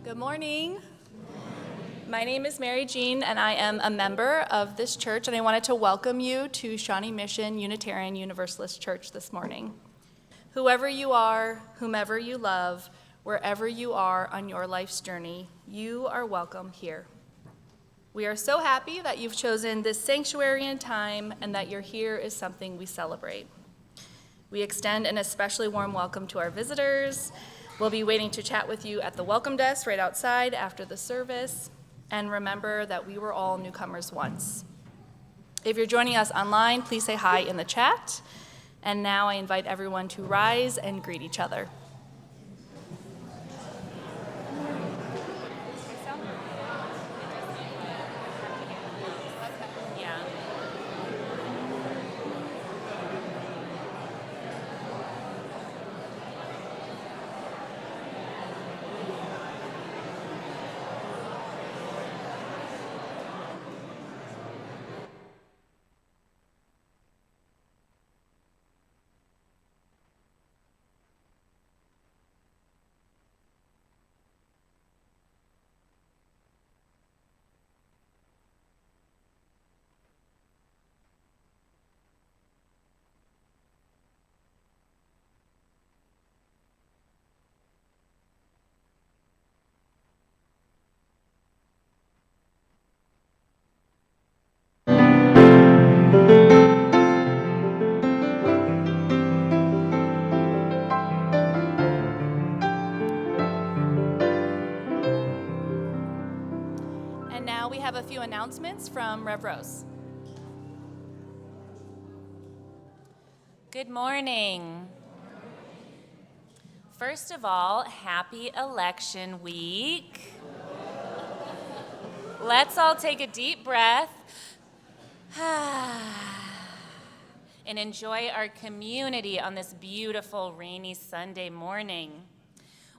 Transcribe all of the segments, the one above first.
Good morning. My name is Mary Jean, and I am a member of this church, and I wanted to welcome you to Shawnee Mission Unitarian Universalist Church this morning. Whoever you are, whomever you love, wherever you are on your life's journey, you are welcome here. We are so happy that you've chosen this sanctuary and time, and that you're here is something we celebrate. We extend an especially warm welcome to our visitors. We'll be waiting to chat with you at the welcome desk right outside after the service. And remember that we were all newcomers once. If you're joining us online, please say hi in the chat. And now I invite everyone to rise and greet each other. We have a few announcements from Rev Rose. Good morning. First of all, happy election week. Let's all take a deep breath and enjoy our community on this beautiful rainy Sunday morning.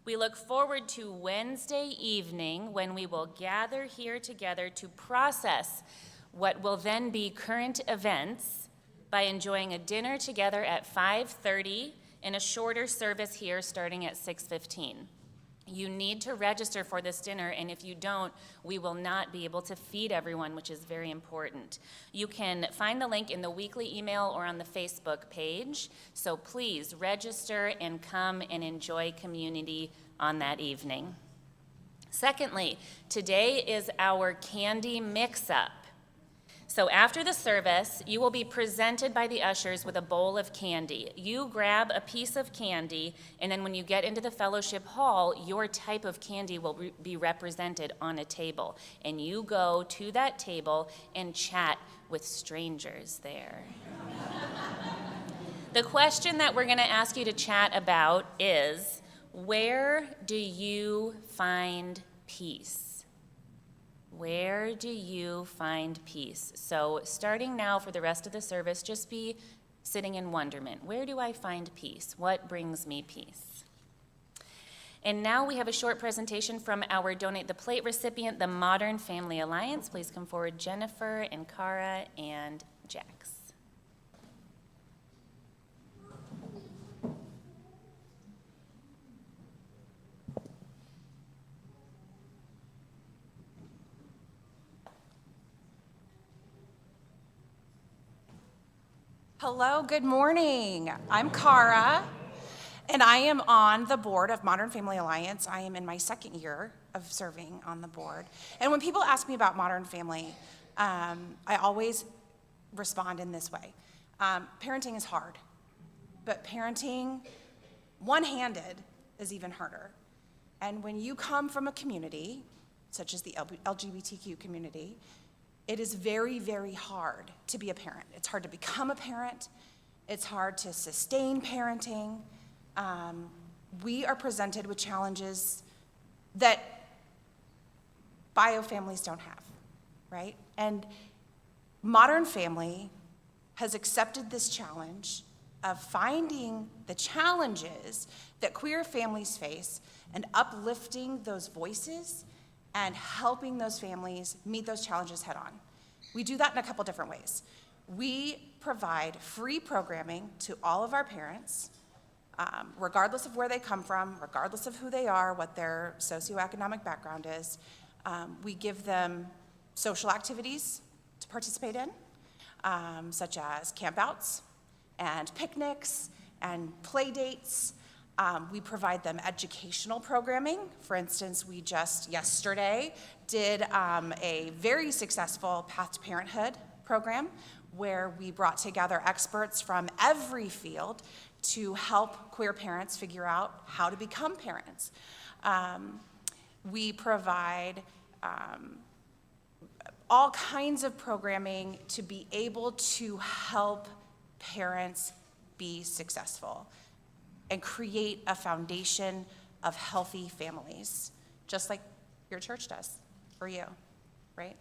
We look forward to Wednesday evening when we will gather here together to process what will then be current events by enjoying a dinner together at 5:30 and a shorter service here starting at 6:15. You need to register for this dinner, and if you don't, we will not be able to feed everyone, which is very important. You can find the link in the weekly email or on the Facebook page, so please register and come and enjoy community on that evening. Secondly, today is our candy mix-up. So after the service, you will be presented by the ushers with a bowl of candy. You grab a piece of candy, and then when you get into the fellowship hall, your type of candy will be represented on a table. And you go to that table and chat with strangers there. The question that we're going to ask you to chat about is, where do you find peace? Where do you find peace? So starting now for the rest of the service, just be sitting in wonderment. Where do I find peace? What brings me peace? And now we have a short presentation from our Donate the Plate recipient, the Modern Family Alliance. Please come forward, Jennifer and Cara and Jax. Hello, good morning. I'm Cara, and I am on the board of Modern Family Alliance. I am in my second year of serving on the board. And when people ask me about Modern Family, I always respond in this way. Parenting is hard, but parenting one-handed is even harder. And when you come from a community, such as the LGBTQ community, it is very, very hard to be a parent. It's hard to become a parent. It's hard to sustain parenting. We are presented with challenges that bio families don't have, right? And Modern Family has accepted this challenge of finding the challenges that queer families face and uplifting those voices and helping those families meet those challenges head on. We do that in a couple different ways. We provide free programming to all of our parents, regardless of where they come from, regardless of who they are, what their socioeconomic background is. We give them social activities to participate in, such as campouts and picnics and play dates. We provide them educational programming. For instance, we just yesterday did a very successful Path to Parenthood program where we brought together experts from every field to help queer parents figure out how to become parents. We provide all kinds of programming to be able to help parents be successful and create a foundation of healthy families, just like your church does for you, right?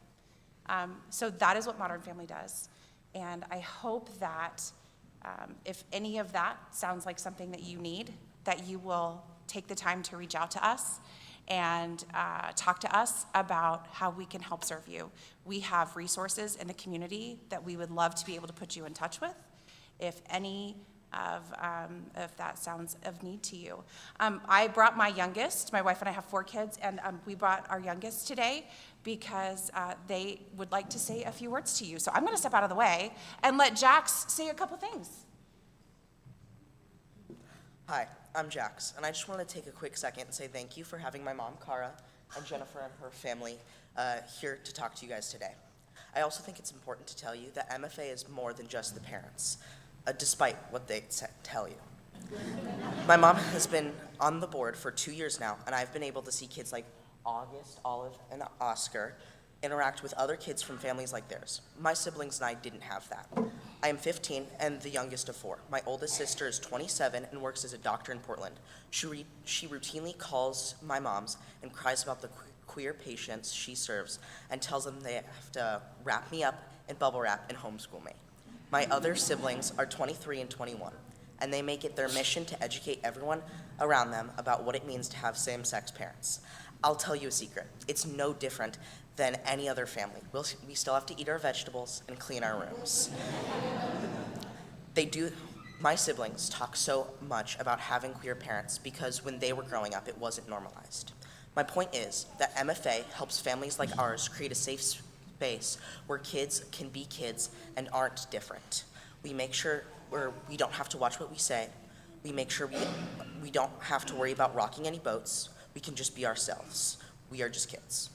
So that is what Modern Family does. And I hope that if any of that sounds like something that you need, that you will take the time to reach out to us and talk to us about how we can help serve you. We have resources in the community that we would love to be able to put you in touch with. If any if that sounds of need to you. I brought my youngest, my wife and I have 4 kids, and we brought our youngest today because they would like to say a few words to you. So I'm gonna step out of the way and let Jax say a couple things. Hi, I'm Jax, and I just want to take a quick second and say thank you for having my mom, Cara, and Jennifer and her family here to talk to you guys today. I also think it's important to tell you that MFA is more than just the parents. Despite what they tell you. My mom has been on the board for 2 years now, and I've been able to see kids like August, Olive, and Oscar interact with other kids from families like theirs. My siblings and I didn't have that. I am 15 and the youngest of 4. My oldest sister is 27 and works as a doctor in Portland. She routinely calls my moms and cries about the queer patients she serves and tells them they have to wrap me up in bubble wrap and homeschool me. My other siblings are 23 and 21, and they make it their mission to educate everyone around them about what it means to have same-sex parents. I'll tell you a secret. It's no different than any other family. We still have to eat our vegetables and clean our rooms. My siblings talk so much about having queer parents because when they were growing up, it wasn't normalized. My point is that MFA helps families like ours create a safe space where kids can be kids and aren't different. We make sure we don't have to watch what we say. We make sure we don't have to worry about rocking any boats. We can just be ourselves. We are just kids.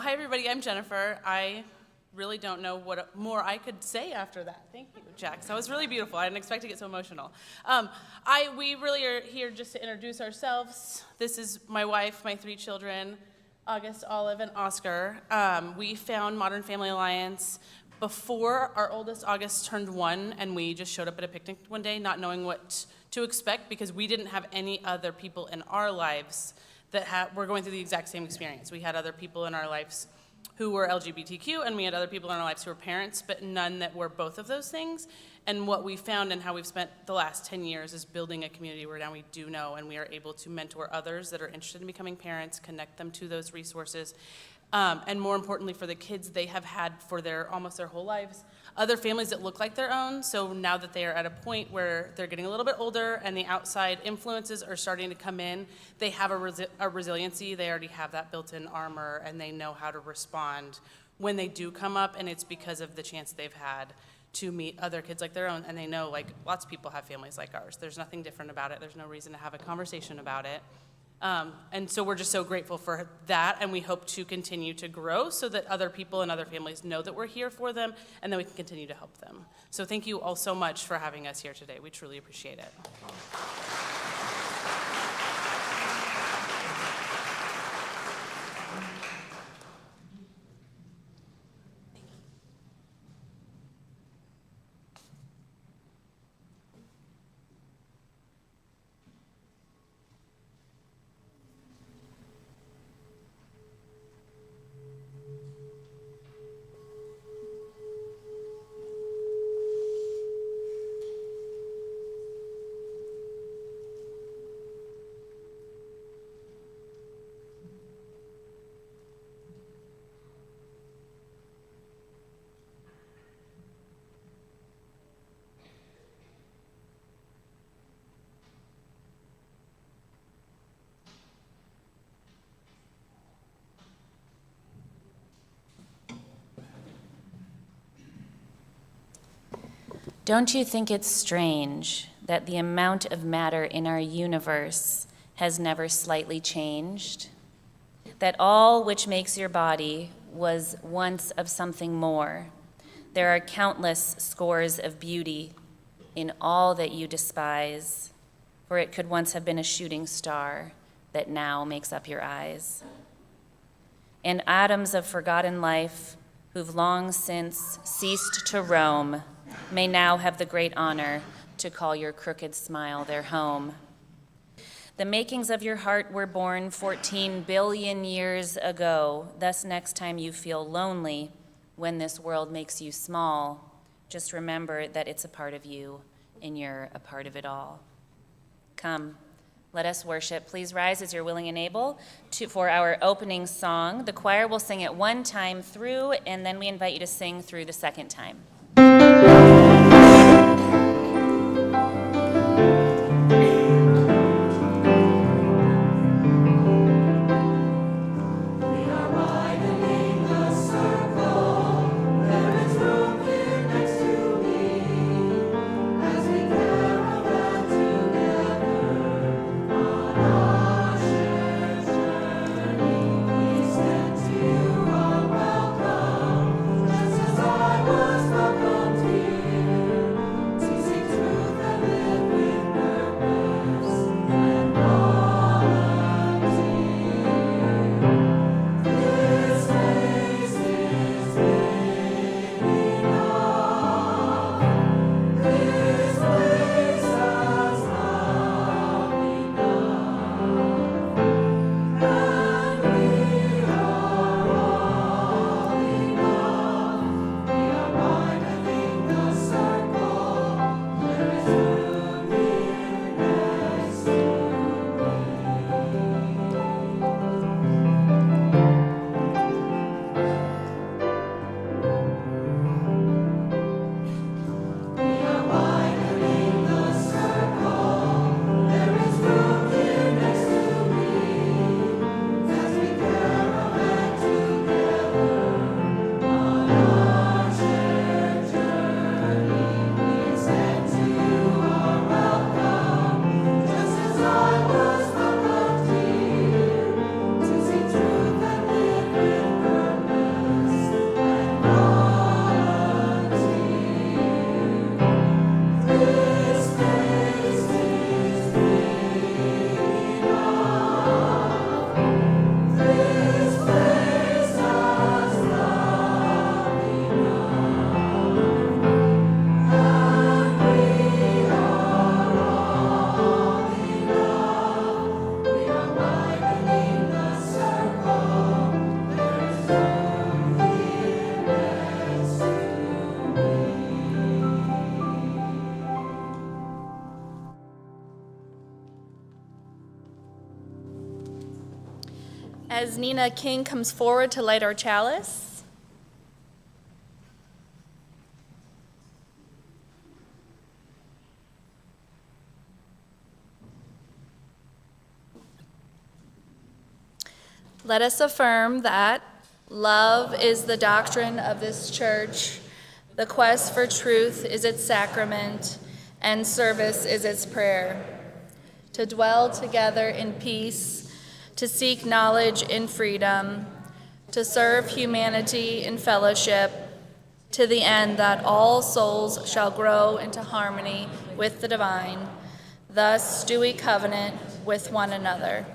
Hi, everybody. I'm Jennifer. I really don't know what more I could say after that. Thank you, Jack. That was really beautiful. I didn't expect to get so emotional. We really are here just to introduce ourselves. This is my wife, my 3 children, August, Olive, and Oscar. We found Modern Family Alliance before our oldest August turned 1, and we just showed up at a picnic one day not knowing what to expect because we didn't have any other people in our lives that were going through the exact same experience. We had other people in our lives who were LGBTQ, and we had other people in our lives who were parents, but none that were both of those things. And what we found and how we've spent the last 10 years is building a community where now we do know and we are able to mentor others that are interested in becoming parents, connect them to those resources, and more importantly for the kids, they have had for almost their whole lives other families that look like their own. So now that they are at a point where they're getting a little bit older and the outside influences are starting to come in, they have a resiliency. They already have that built-in armor, and they know how to respond when they do come up, and it's because of the chance they've had to meet other kids like their own, and they know, like, lots of people have families like ours. There's nothing different about it. There's no reason to have a conversation about it. And so we're just so grateful for that, and we hope to continue to grow so that other people and other families know that we're here for them and that we can continue to help them. So thank you all so much for having us here today. We truly appreciate it. Don't you think it's strange that the amount of matter in our universe has never slightly changed? That all which makes your body was once of something more. There are countless scores of beauty in all that you despise, for it could once have been a shooting star that now makes up your eyes. And atoms of forgotten life who've long since ceased to roam may now have the great honor to call your crooked smile their home. The makings of your heart were born 14 billion years ago. Thus, next time you feel lonely when this world makes you small, just remember that it's a part of you and you're a part of it all. Come, let us worship. Please rise as you're willing and able for our opening song. The choir will sing it one time through, and then we invite you to sing through the second time. Was As Nina King comes forward to light our chalice, let us affirm that love is the doctrine of this church, the quest for truth is its sacrament, and service is its prayer. To dwell together in peace, to seek knowledge in freedom, to serve humanity in fellowship, to the end that all souls shall grow into harmony with the divine. Thus do we covenant with one another.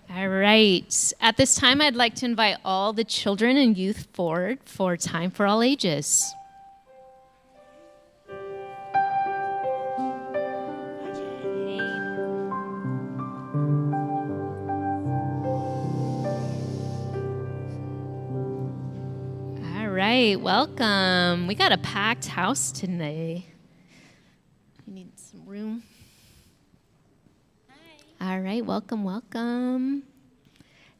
All right. At this time, I'd like to invite all the children and youth forward for Time for All Ages. All right, welcome. We got a packed house today. We need some room. All right, welcome, welcome.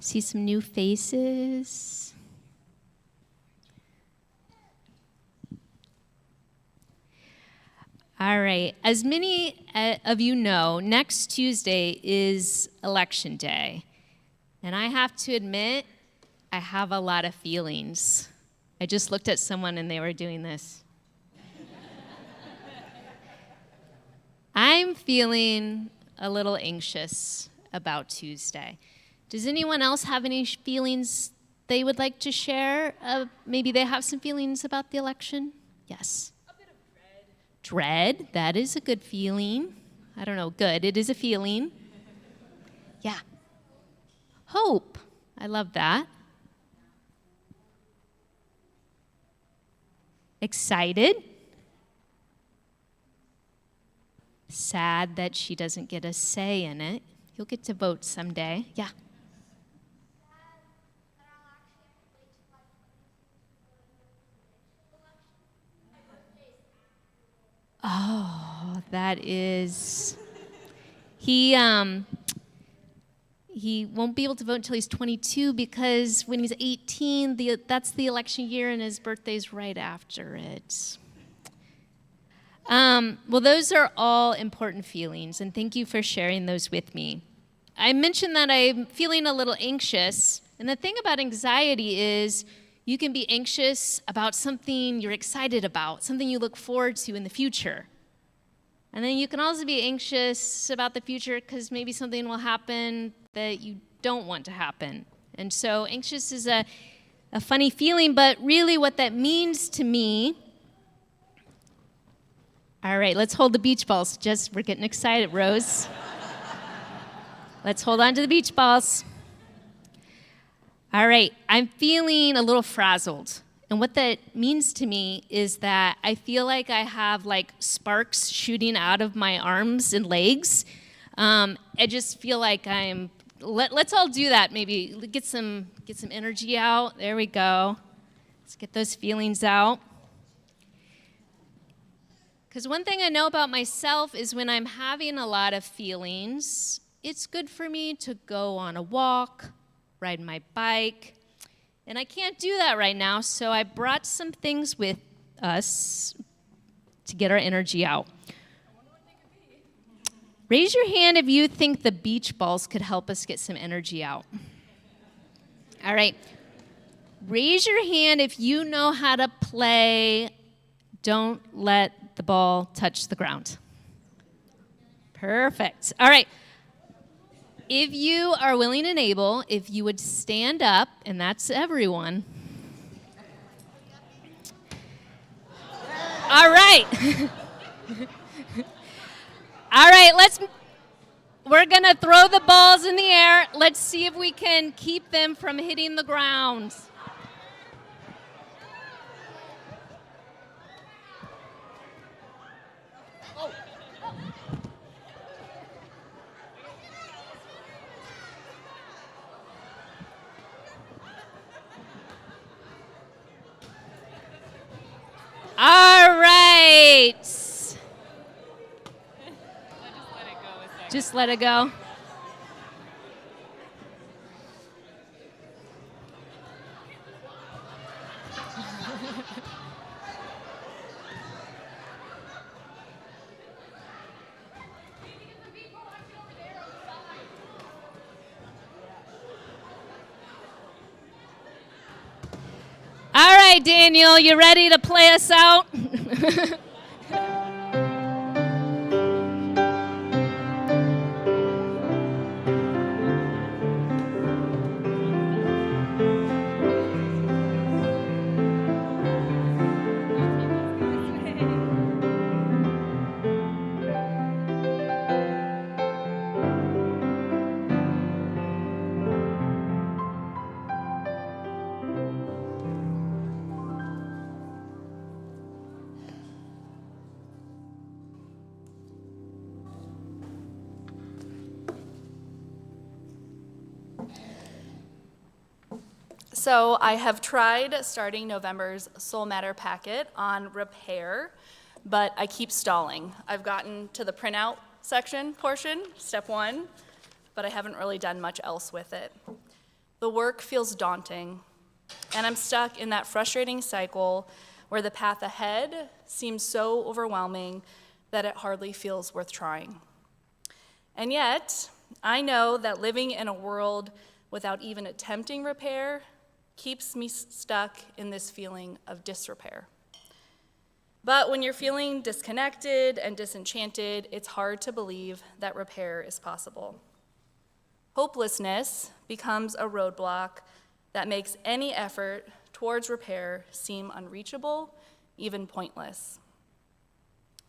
See some new faces. All right, as many of you know, next Tuesday is Election Day. And I have to admit, I have a lot of feelings. I just looked at someone and they were doing this. I'm feeling a little anxious about Tuesday. Does anyone else have any feelings they would like to share? Maybe they have some feelings about the election? Yes. A bit of dread. Dread, that is a good feeling. I don't know, good, it is a feeling. Yeah. Hope, I love that. Excited. Sad that she doesn't get a say in it. You'll get to vote someday. Yeah. Oh, that is. He won't be able to vote until he's 22 because when he's 18, that's the election year and his birthday's right after it. Well, those are all important feelings, and thank you for sharing those with me. I mentioned that I'm feeling a little anxious, and the thing about anxiety is you can be anxious about something you're excited about, something you look forward to in the future. And then you can also be anxious about the future because maybe something will happen that you don't want to happen. And so anxious is a funny feeling, but really what that means to me. All right, let's hold the beach balls. We're getting excited, Rose. Let's hold on to the beach balls. All right, I'm feeling a little frazzled. And what that means to me is that I feel like I have like sparks shooting out of my arms and legs. I just feel like let's all do that maybe. Get some energy out. There we go. Let's get those feelings out. Because one thing I know about myself is when I'm having a lot of feelings, it's good for me to go on a walk, ride my bike. And I can't do that right now, so I brought some things with us to get our energy out. Raise your hand if you think the beach balls could help us get some energy out. All right. Raise your hand if you know how to play Don't Let the Ball Touch the Ground. Perfect. All right. If you are willing and able, if you would stand up, and that's everyone. All right. All right, we're going to throw the balls in the air. Let's see if we can keep them from hitting the ground. All right. Just let it go. All right, Daniel, you ready to play us out? So I have tried starting November's Soul Matter packet on repair, but I keep stalling. I've gotten to the printout section portion, step 1, but I haven't really done much else with it. The work feels daunting, and I'm stuck in that frustrating cycle where the path ahead seems so overwhelming that it hardly feels worth trying. And yet, I know that living in a world without even attempting repair keeps me stuck in this feeling of disrepair. But when you're feeling disconnected and disenchanted, it's hard to believe that repair is possible. Hopelessness becomes a roadblock that makes any effort towards repair seem unreachable, even pointless.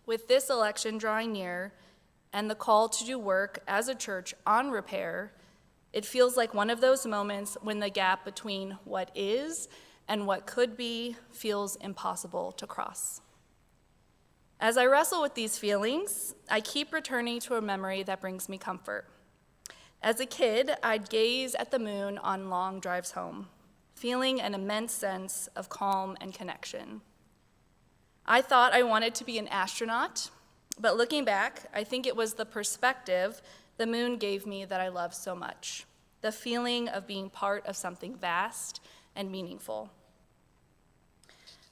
With this election drawing near and the call to do work as a church on repair, it feels like one of those moments when the gap between what is and what could be feels impossible to cross. As I wrestle with these feelings, I keep returning to a memory that brings me comfort. As a kid, I'd gaze at the moon on long drives home, feeling an immense sense of calm and connection. I thought I wanted to be an astronaut, but looking back, I think it was the perspective the moon gave me that I love so much, the feeling of being part of something vast and meaningful.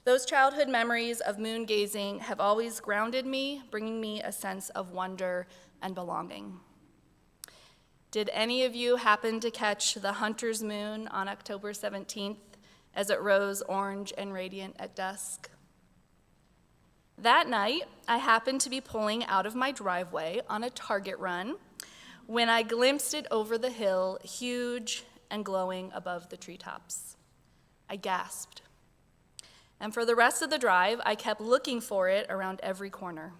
Those childhood memories of moon gazing have always grounded me, bringing me a sense of wonder and belonging. Did any of you happen to catch the hunter's moon on October 17th as it rose orange and radiant at dusk? That night, I happened to be pulling out of my driveway on a Target run when I glimpsed it over the hill, huge and glowing above the treetops. I gasped. And for the rest of the drive, I kept looking for it around every corner.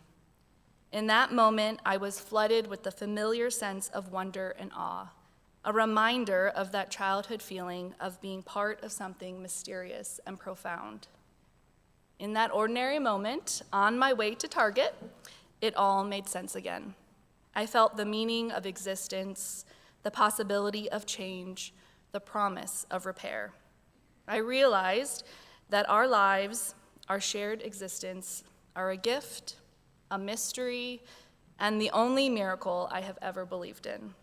In that moment, I was flooded with the familiar sense of wonder and awe, a reminder of that childhood feeling of being part of something mysterious and profound. In that ordinary moment, on my way to Target, it all made sense again. I felt the meaning of existence, the possibility of change, the promise of repair. I realized that our lives, our shared existence, are a gift, a mystery, and the only miracle I have ever believed in.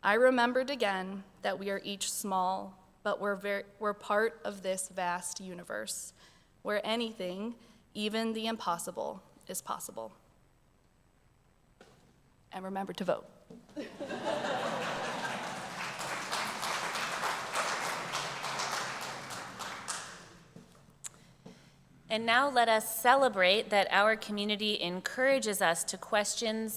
I remembered again that we are each small, but we're part of this vast universe, where anything, even the impossible, is possible. And remember to vote. And now let us celebrate that our community encourages us to question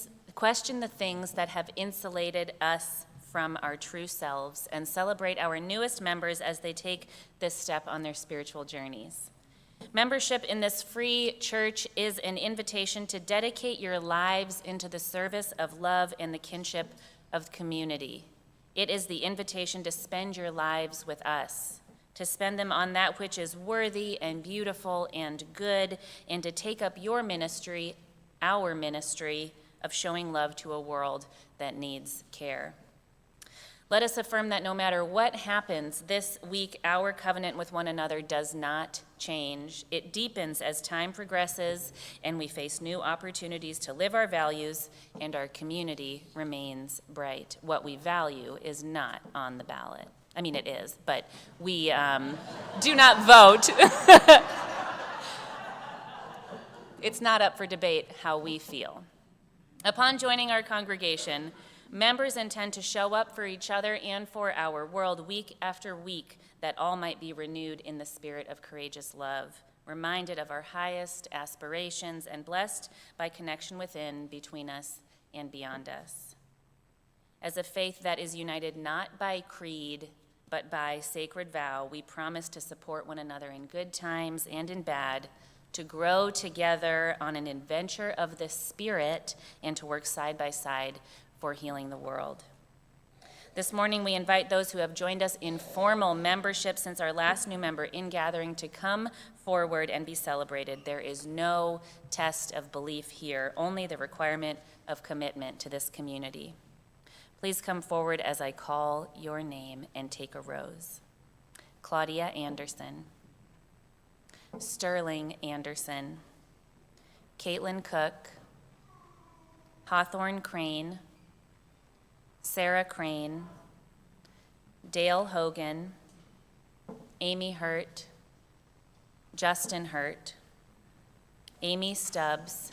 the things that have insulated us from our true selves and celebrate our newest members as they take this step on their spiritual journeys. Membership in this free church is an invitation to dedicate your lives into the service of love and the kinship of community. It is the invitation to spend your lives with us, to spend them on that which is worthy and beautiful and good, and to take up your ministry, our ministry, of showing love to a world that needs care. Let us affirm that no matter what happens this week, our covenant with one another does not change. It deepens as time progresses and we face new opportunities to live our values, and our community remains bright. What we value is not on the ballot. I mean, it is, but we do not vote. It's not up for debate how we feel. Upon joining our congregation, members intend to show up for each other and for our world week after week, that all might be renewed in the spirit of courageous love, reminded of our highest aspirations, and blessed by connection within, between us, and beyond us. As a faith that is united not by creed, but by sacred vow, we promise to support one another in good times and in bad, to grow together on an adventure of the Spirit, and to work side by side for healing the world. This morning, we invite those who have joined us in formal membership since our last new member in gathering to come forward and be celebrated. There is no test of belief here, only the requirement of commitment to this community. Please come forward as I call your name and take a rose. Claudia Anderson, Sterling Anderson, Caitlin Cook, Hawthorne Crane, Sarah Crane, Dale Hogan, Amy Hurt, Justin Hurt, Amy Stubbs,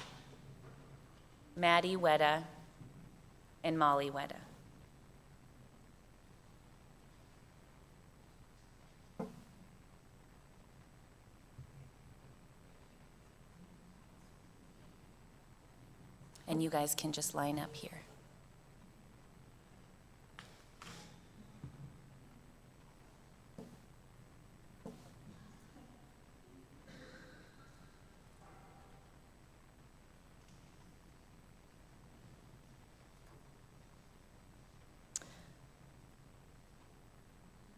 Maddie Wetta, and Molly Wetta. And you guys can just line up here.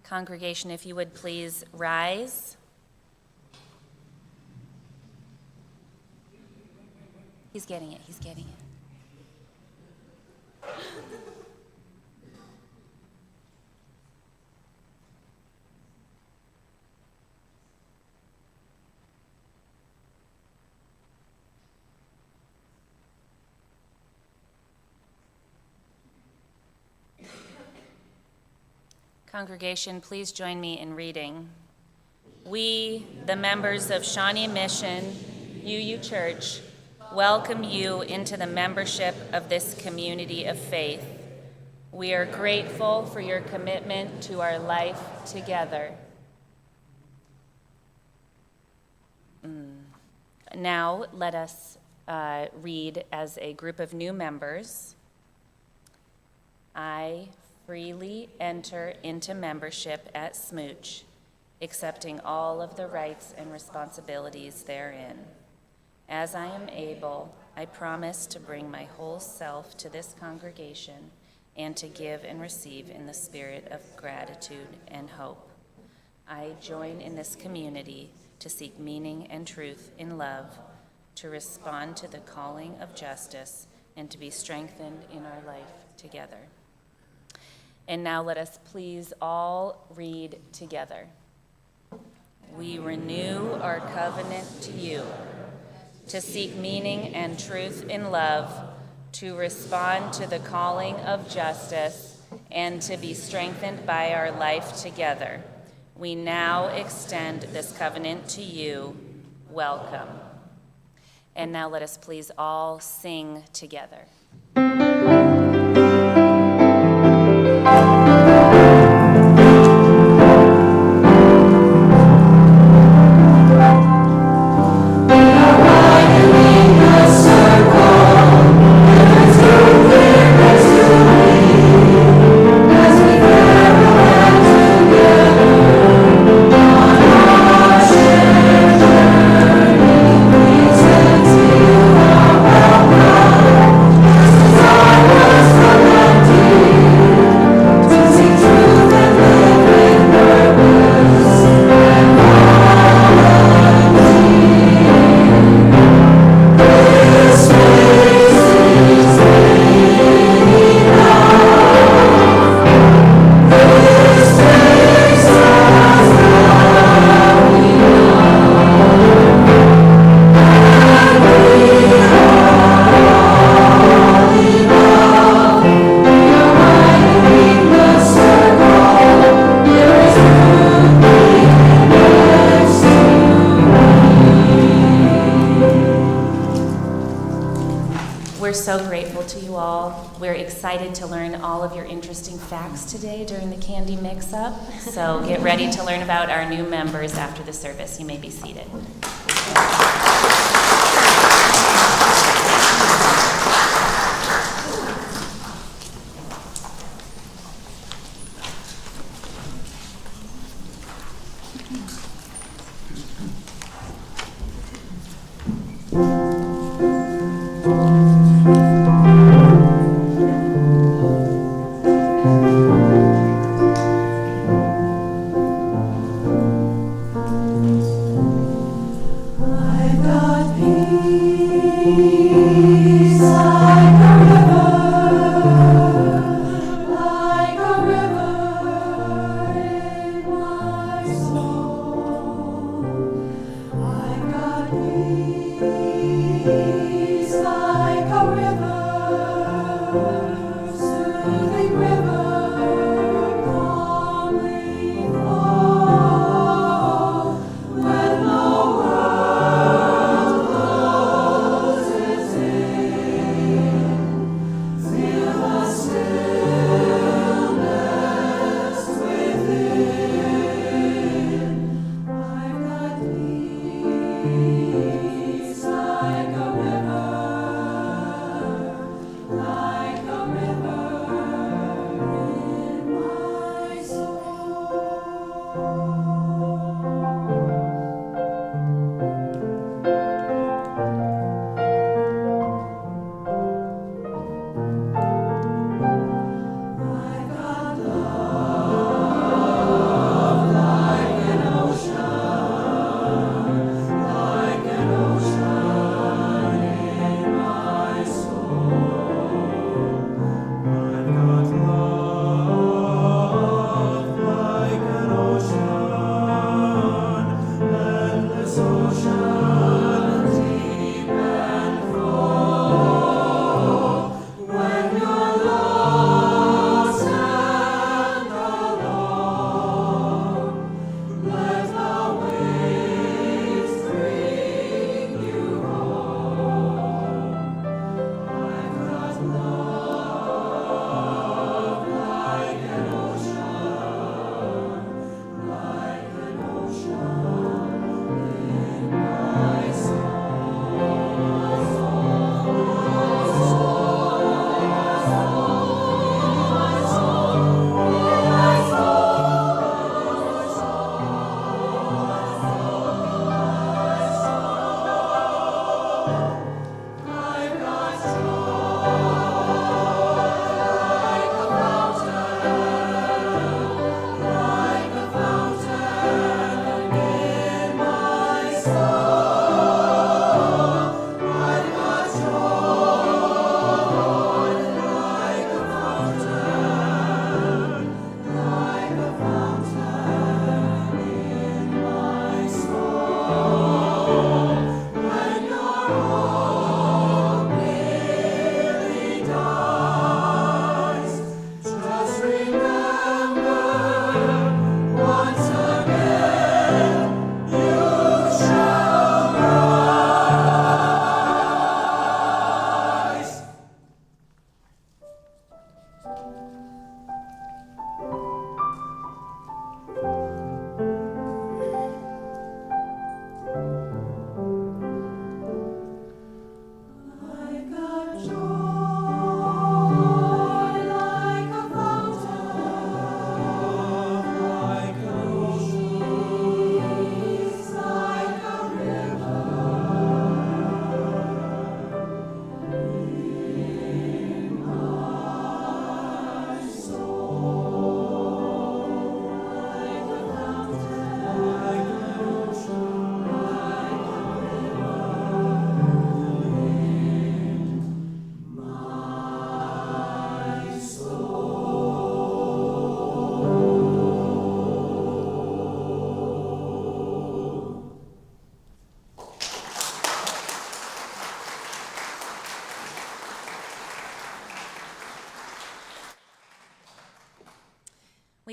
Congregation, if you would please rise. He's getting it, he's getting it. Congregation, please join me in reading. We, the members of Shawnee Mission, UU Church, welcome you into the membership of this community of faith. We are grateful for your commitment to our life together. Now, let us read as a group of new members. I freely enter into membership at SMUUCh, accepting all of the rights and responsibilities therein. As I am able, I promise to bring my whole self to this congregation and to give and receive in the spirit of gratitude and hope. I join in this community to seek meaning and truth in love, to respond to the calling of justice, and to be strengthened in our life together. And now let us please all read together. We renew our covenant to you, to seek meaning and truth in love, to respond to the calling of justice, and to be strengthened by our life together. We now extend this covenant to you. Welcome. And now let us please all sing together. To so grateful to you all. We're excited to learn all of your interesting facts today during the candy mix-up. So get ready to learn about our new members after the service. You may be seated.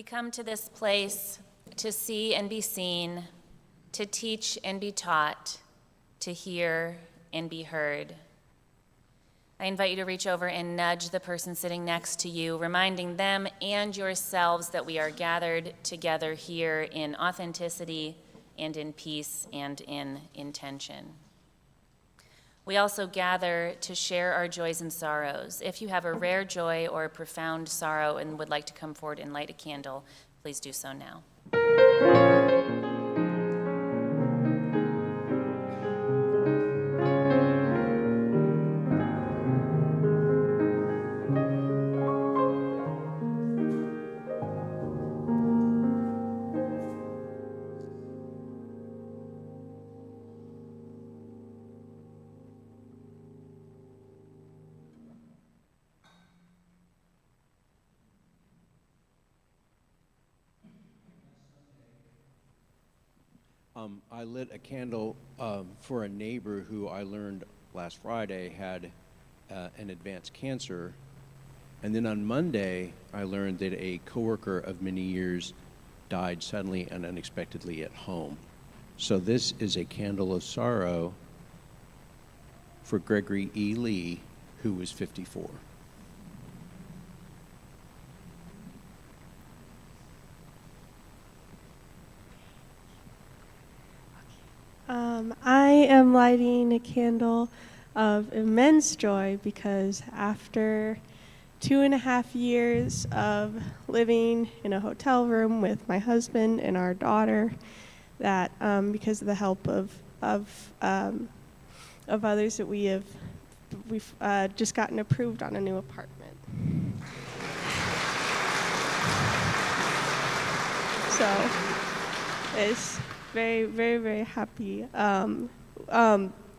We come to this place to see and be seen, to teach and be taught, to hear and be heard. I invite you to reach over and nudge the person sitting next to you, reminding them and yourselves that we are gathered together here in authenticity and in peace and in intention. We also gather to share our joys and sorrows. If you have a rare joy or a profound sorrow and would like to come forward and light a candle, please do so now. I lit a candle for a neighbor who I learned last Friday had an advanced cancer. And then on Monday, I learned that a coworker of many years died suddenly and unexpectedly at home. So this is a candle of sorrow for Gregory E. Lee, who was 54. I am lighting a candle of immense joy because after 2.5 years of living in a hotel room with my husband and our daughter, that because of the help of others that we've just gotten approved on a new apartment. So it's very, very, very happy.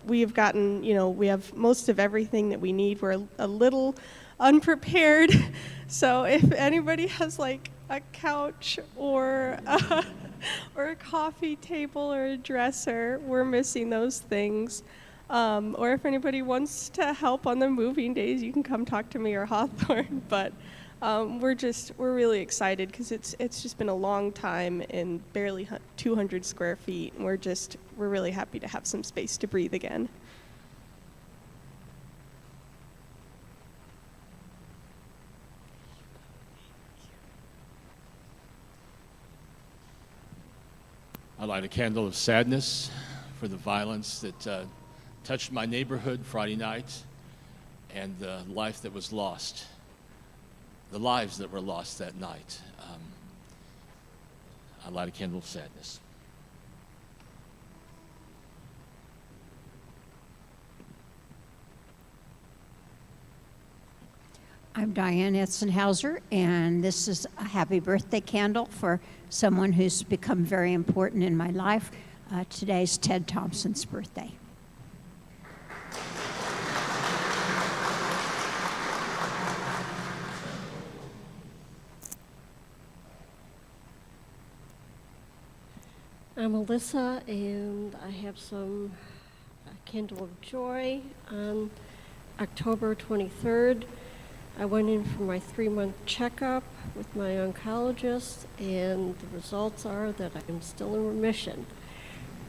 We have gotten, we have most of everything that we need. We're a little unprepared. So if anybody has like a couch or a coffee table or a dresser, we're missing those things. Or if anybody wants to help on the moving days, you can come talk to me or Hawthorne. But we're really excited because it's just been a long time in barely 200 square feet, and we're really happy to have some space to breathe again. I light a candle of sadness for the violence that touched my neighborhood Friday night and the life that was lost. The lives that were lost that night. I light a candle of sadness. I'm Diane Etzenhauser, and this is a happy birthday candle for someone who's become very important in my life. Today's Ted Thompson's birthday. I'm Alyssa, and I have some candle of joy. On October 23rd, I went in for my 3-month checkup with my oncologist, and the results are that I'm still in remission,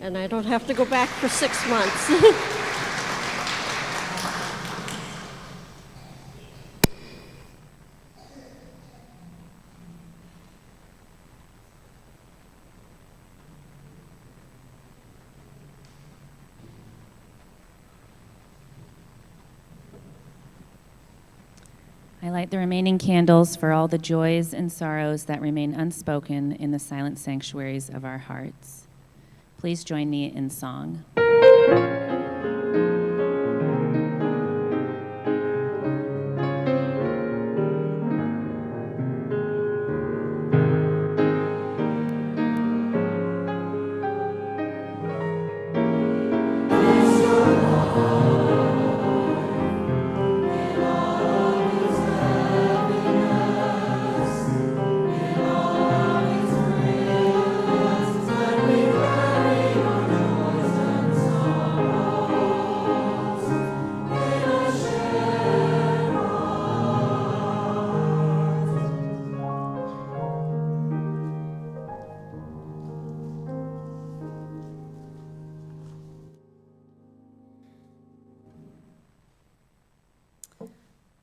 and I don't have to go back for 6 months. I light the remaining candles for all the joys and sorrows that remain unspoken in the silent sanctuaries of our hearts. Please join me in song.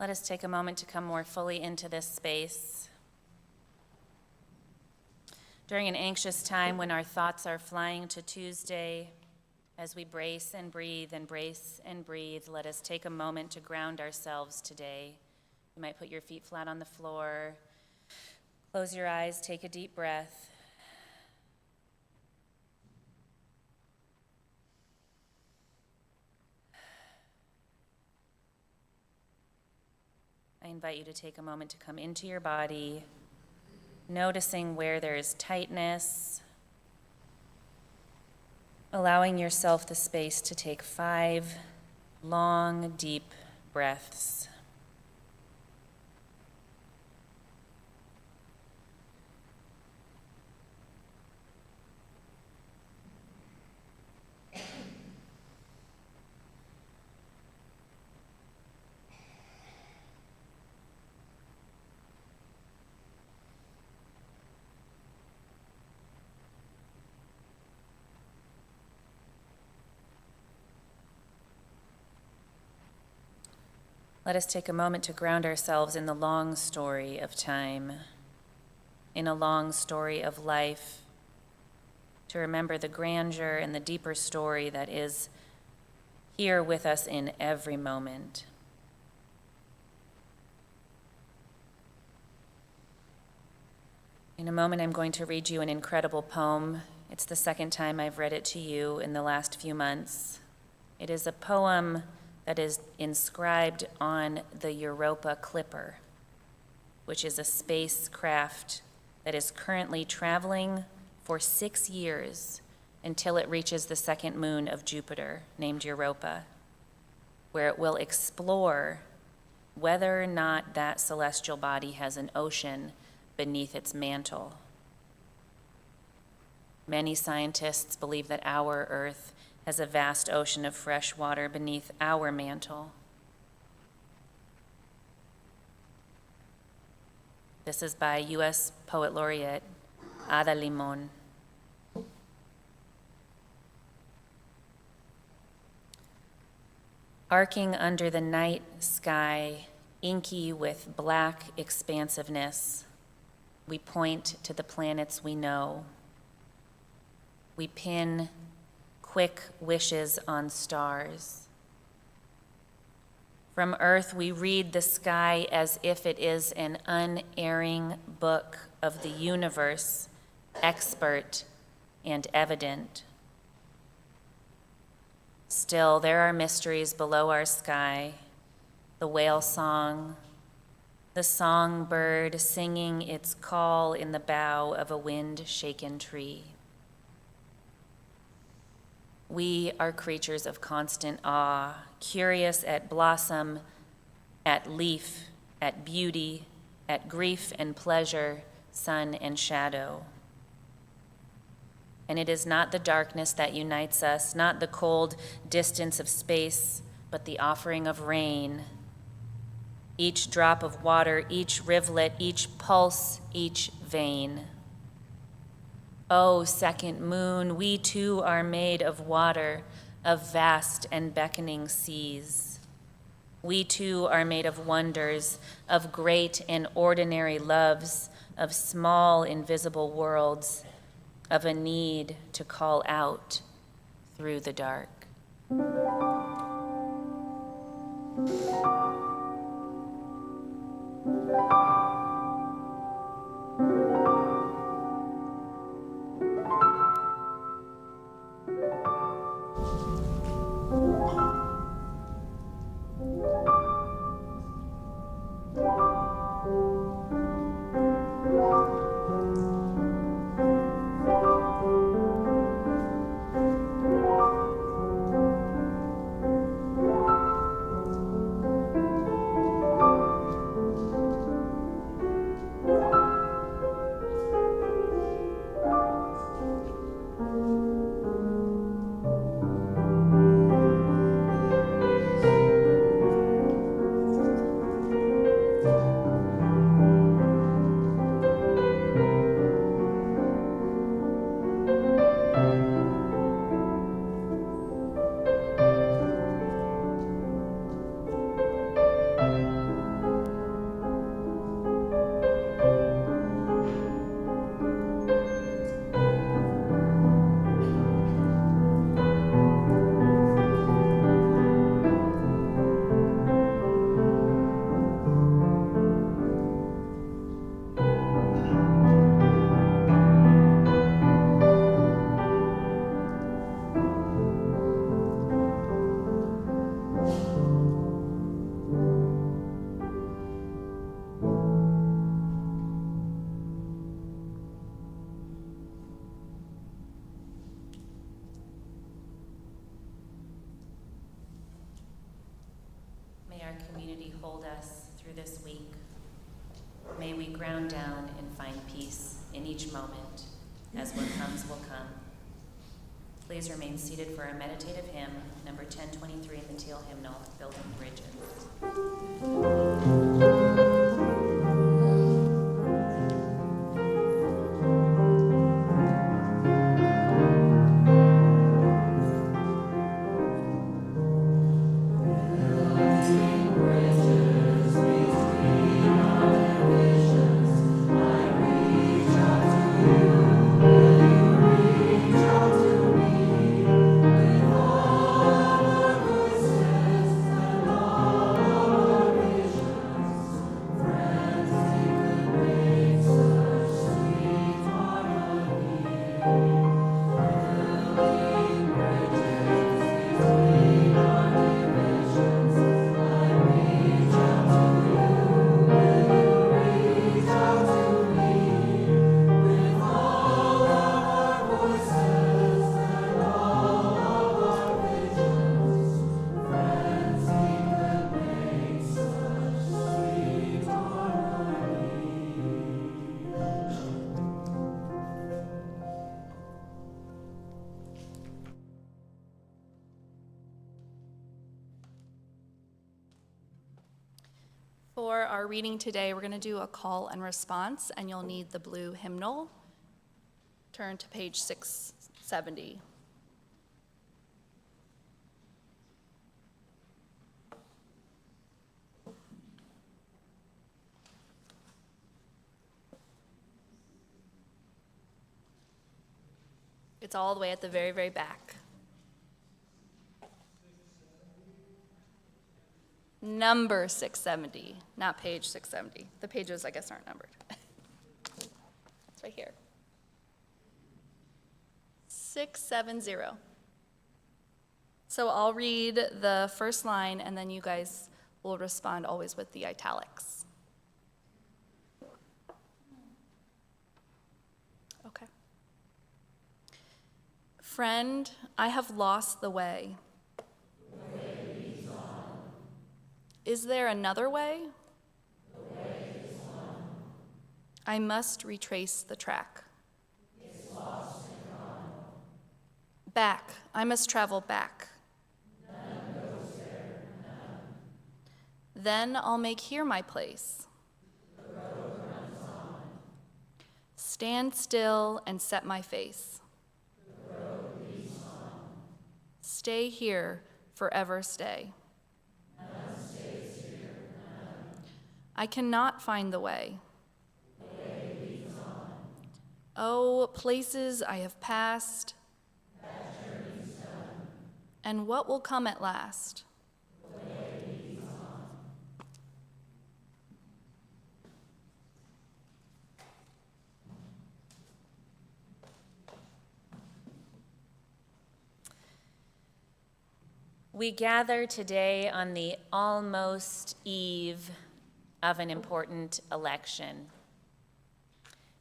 Let us take a moment to come more fully into this space. During an anxious time when our thoughts are flying to Tuesday, as we brace and breathe and brace and breathe, let us take a moment to ground ourselves today. You might put your feet flat on the floor, close your eyes, take a deep breath. I invite you to take a moment to come into your body, noticing where there is tightness, allowing yourself the space to take 5 long, deep breaths. Let us take a moment to ground ourselves in the long story of time, in a long story of life, to remember the grandeur and the deeper story that is here with us in every moment. In a moment, I'm going to read you an incredible poem. It's the second time I've read it to you in the last few months. It is a poem that is inscribed on the Europa Clipper, which is a spacecraft that is currently traveling for 6 years until it reaches the second moon of Jupiter, named Europa, where it will explore whether or not that celestial body has an ocean beneath its mantle. Many scientists believe that our Earth has a vast ocean of fresh water beneath our mantle. This is by U.S. Poet Laureate Ada Limon. Arcing under the night sky, inky with black expansiveness, we point to the planets we know. We pin quick wishes on stars. From Earth, we read the sky as if it is an unerring book of the universe, expert and evident. Still, there are mysteries below our sky, the whale song, the songbird singing its call in the bough of a wind-shaken tree. We are creatures of constant awe, curious at blossom, at leaf, at beauty, at grief and pleasure, sun and shadow. And it is not the darkness that unites us, not the cold distance of space, but the offering of rain. Each drop of water, each rivulet, each pulse, each vein. Oh, second moon, we too are made of water, of vast and beckoning seas. We too are made of wonders, of great and ordinary loves, of small invisible worlds, of a need to call out through the dark. our community hold us through this week. May we ground down and find peace in each moment, as what comes will come. Please remain seated for our meditative hymn, number 1023 in the teal hymnal, Building Bridges. For our reading today, we're going to do a call and response, and you'll need the blue hymnal. Turn to page 670. It's all the way at the very, very back. Number 670, not page 670. The pages, I guess, aren't numbered. It's right here. 670. So I'll read the first line, and then you guys will respond always with the italics. Okay. Friend, I have lost the way. Is there another way? The way is one. I must retrace the track. It's lost and gone. Back. I must travel back. None goes there, none. Then I'll make here my place. The road runs on. Stand still and set my face. The road leads on. Stay here, forever stay. I cannot find the way. The way leads on. Oh, places I have passed. That journey's done. And what will come at last? The way leads on. We gather today on the almost eve of an important election.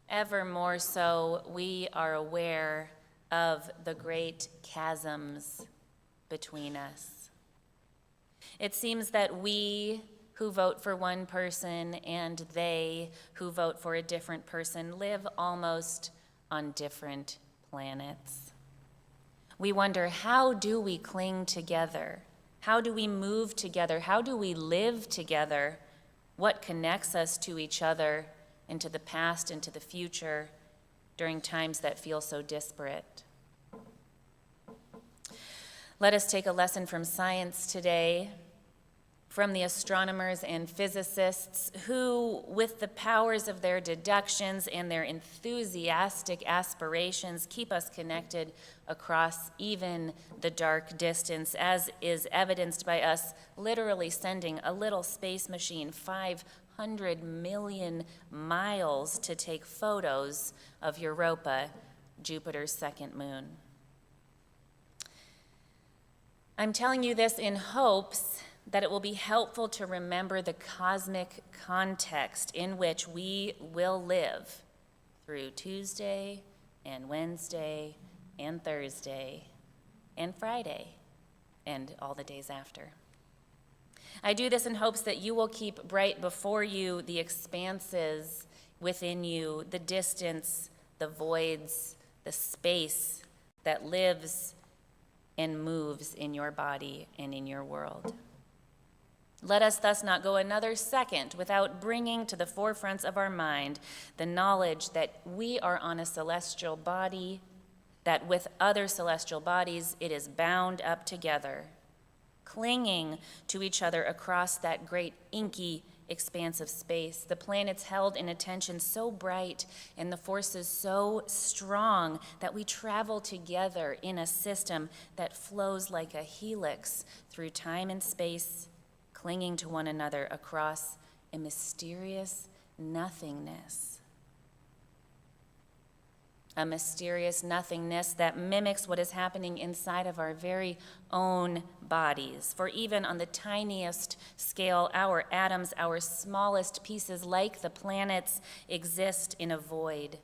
Ever more so, we are aware of the great chasms between us. It seems that we who vote for one person and they who vote for a different person live almost on different planets. We wonder, how do we cling together? How do we move together? How do we live together? What connects us to each other, into the past, into the future, during times that feel so disparate? Let us take a lesson from science today, from the astronomers and physicists who, with the powers of their deductions and their enthusiastic aspirations, keep us connected across even the dark distance, as is evidenced by us literally sending a little space machine 500 million miles to take photos of Europa, Jupiter's second moon. I'm telling you this in hopes that it will be helpful to remember the cosmic context in which we will live through Tuesday and Wednesday and Thursday and Friday and all the days after. I do this in hopes that you will keep bright before you the expanses within you, the distance, the voids, the space that lives and moves in your body and in your world. Let us thus not go another second without bringing to the forefronts of our mind the knowledge that we are on a celestial body, that with other celestial bodies it is bound up together, clinging to each other across that great inky expanse of space. The planets held in a tension so bright and the forces so strong that we travel together in a system that flows like a helix through time and space, clinging to one another across a mysterious nothingness. A mysterious nothingness that mimics what is happening inside of our very own bodies. For even on the tiniest scale, our atoms, our smallest pieces, like the planets, exist in a void.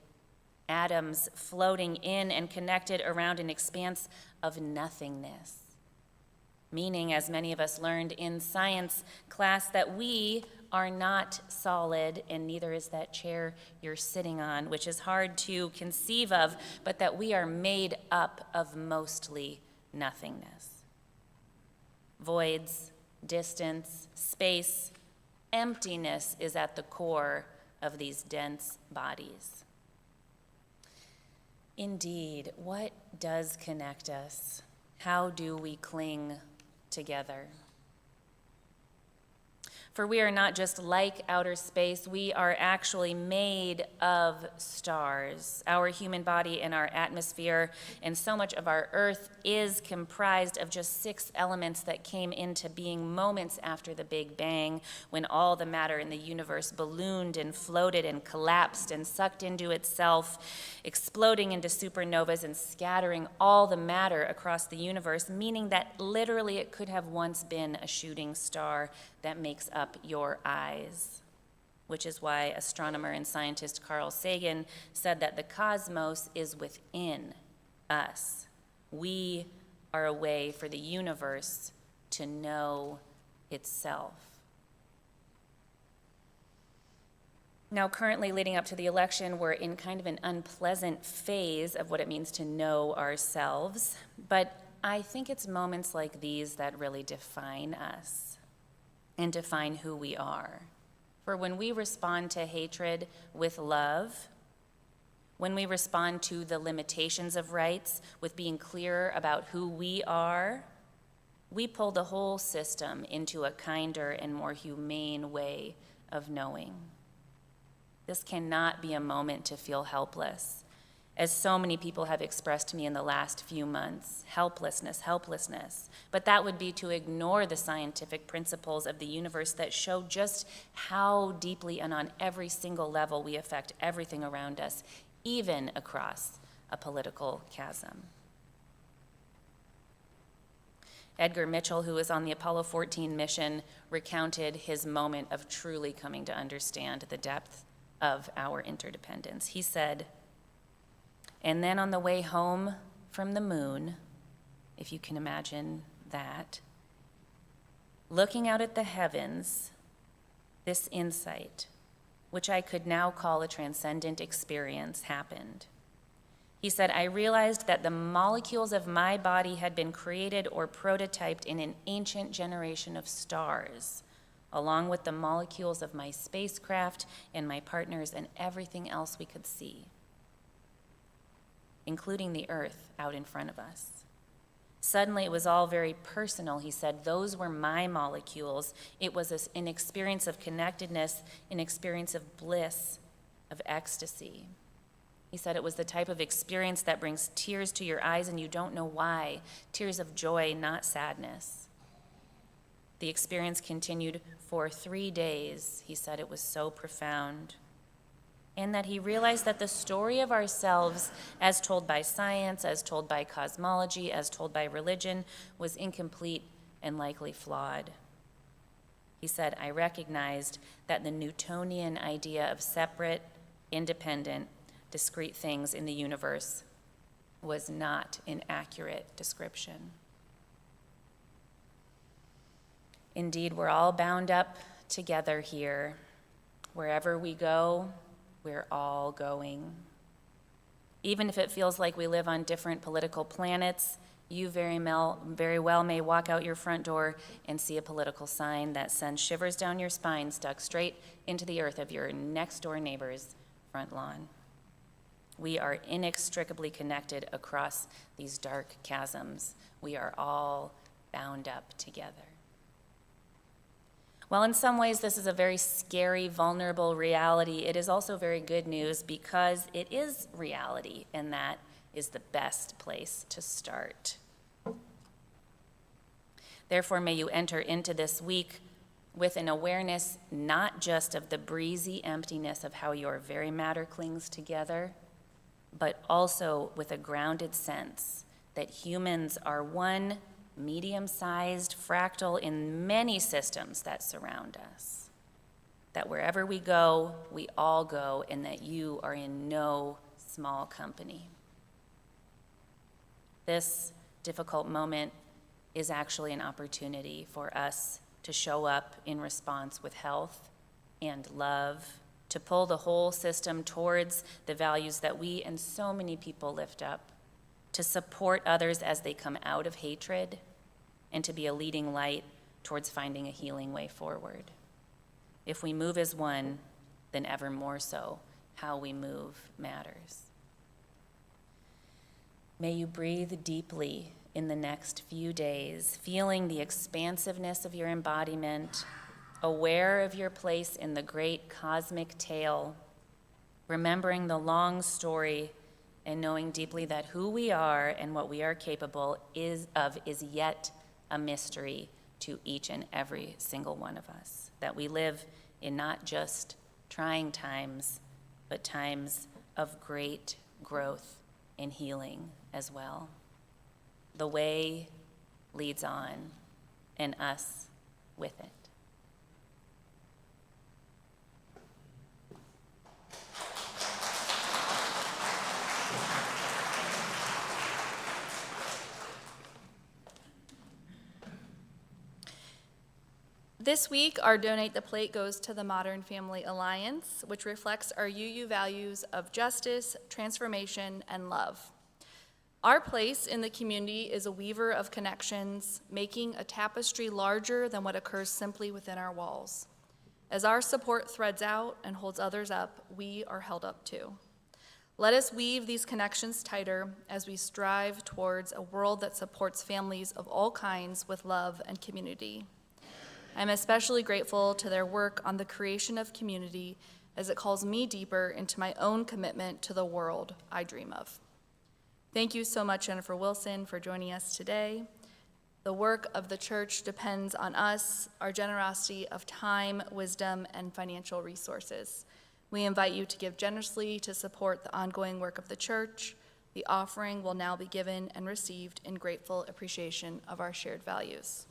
Atoms floating in and connected around an expanse of nothingness. Meaning, as many of us learned in science class, that we are not solid, and neither is that chair you're sitting on, which is hard to conceive of, but that we are made up of mostly nothingness. Voids, distance, space, emptiness is at the core of these dense bodies. Indeed, what does connect us? How do we cling together? For we are not just like outer space, we are actually made of stars. Our human body and our atmosphere and so much of our earth is comprised of just 6 elements that came into being moments after the Big Bang, when all the matter in the universe ballooned and floated and collapsed and sucked into itself, exploding into supernovas and scattering all the matter across the universe, meaning that literally it could have once been a shooting star that makes up your eyes, which is why astronomer and scientist Carl Sagan said that the cosmos is within us. We are a way for the universe to know itself. Now, currently leading up to the election, we're in kind of an unpleasant phase of what it means to know ourselves, but I think it's moments like these that really define us and define who we are. For when we respond to hatred with love, when we respond to the limitations of rights with being clearer about who we are, we pull the whole system into a kinder and more humane way of knowing. This cannot be a moment to feel helpless, as so many people have expressed to me in the last few months. Helplessness, helplessness. But that would be to ignore the scientific principles of the universe that show just how deeply and on every single level we affect everything around us, even across a political chasm. Edgar Mitchell, who was on the Apollo 14 mission, recounted his moment of truly coming to understand the depth of our interdependence. He said, "And then on the way home from the moon, if you can imagine that, looking out at the heavens, this insight, which I could now call a transcendent experience, happened." He said, "I realized that the molecules of my body had been created or prototyped in an ancient generation of stars, along with the molecules of my spacecraft and my partners and everything else we could see, including the earth out in front of us. Suddenly, it was all very personal," he said. "Those were my molecules. It was an experience of connectedness, an experience of bliss, of ecstasy." He said it was the type of experience that brings tears to your eyes and you don't know why. Tears of joy, not sadness. The experience continued for 3 days. He said it was so profound. And that he realized that the story of ourselves, as told by science, as told by cosmology, as told by religion, was incomplete and likely flawed. He said, "I recognized that the Newtonian idea of separate, independent, discrete things in the universe was not an accurate description." Indeed, we're all bound up together here. Wherever we go, we're all going. Even if it feels like we live on different political planets, you very well may walk out your front door and see a political sign that sends shivers down your spine, stuck straight into the earth of your next door neighbor's front lawn. We are inextricably connected across these dark chasms. We are all bound up together. While in some ways this is a very scary, vulnerable reality, it is also very good news because it is reality, and that is the best place to start. Therefore, may you enter into this week with an awareness not just of the breezy emptiness of how your very matter clings together, but also with a grounded sense that humans are one medium-sized fractal in many systems that surround us. That wherever we go, we all go, and that you are in no small company. This difficult moment is actually an opportunity for us to show up in response with health and love, to pull the whole system towards the values that we and so many people lift up, to support others as they come out of hatred, and to be a leading light towards finding a healing way forward. If we move as one, then ever more so, how we move matters. May you breathe deeply in the next few days, feeling the expansiveness of your embodiment, aware of your place in the great cosmic tale, remembering the long story, and knowing deeply that who we are and what we are capable is yet a mystery to each and every single one of us. That we live in not just trying times, but times of great growth and healing as well. The way leads on, and us with it. This week, our Donate the Plate goes to the Modern Family Alliance, which reflects our UU values of justice, transformation, and love. Our place in the community is a weaver of connections, making a tapestry larger than what occurs simply within our walls. As our support threads out and holds others up, we are held up too. Let us weave these connections tighter as we strive towards a world that supports families of all kinds with love and community. I'm especially grateful to their work on the creation of community as it calls me deeper into my own commitment to the world I dream of. Thank you so much, Jennifer Wilson, for joining us today. The work of the church depends on us, our generosity of time, wisdom, and financial resources. We invite you to give generously to support the ongoing work of the church. The offering will now be given and received in grateful appreciation of our shared values.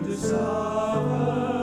Discover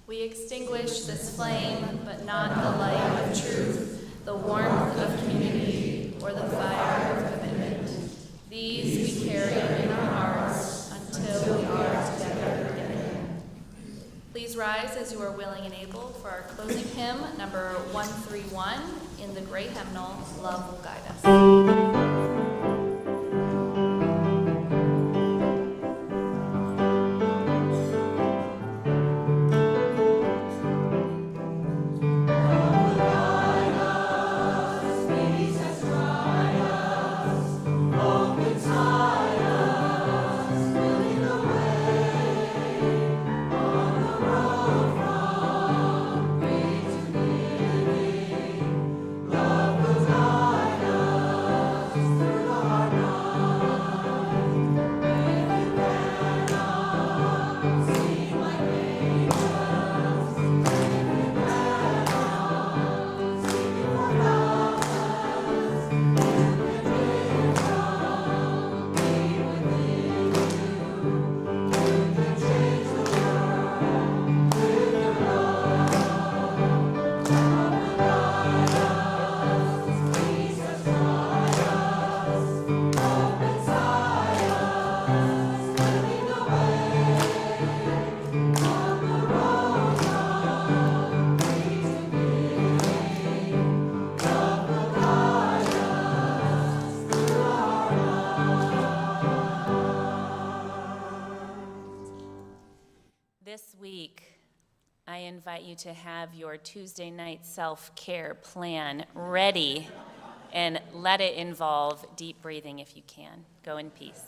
We extinguish this flame, but not the light of truth, the warmth of community, or the fire of commitment. These we carry in our hearts until we are together again. Please rise as you are willing and able for our closing hymn, number 131, in the great hymnal, Love Will Guide Us. This week, I invite you to have your Tuesday night self-care plan ready and let it involve deep breathing if you can. Go in peace.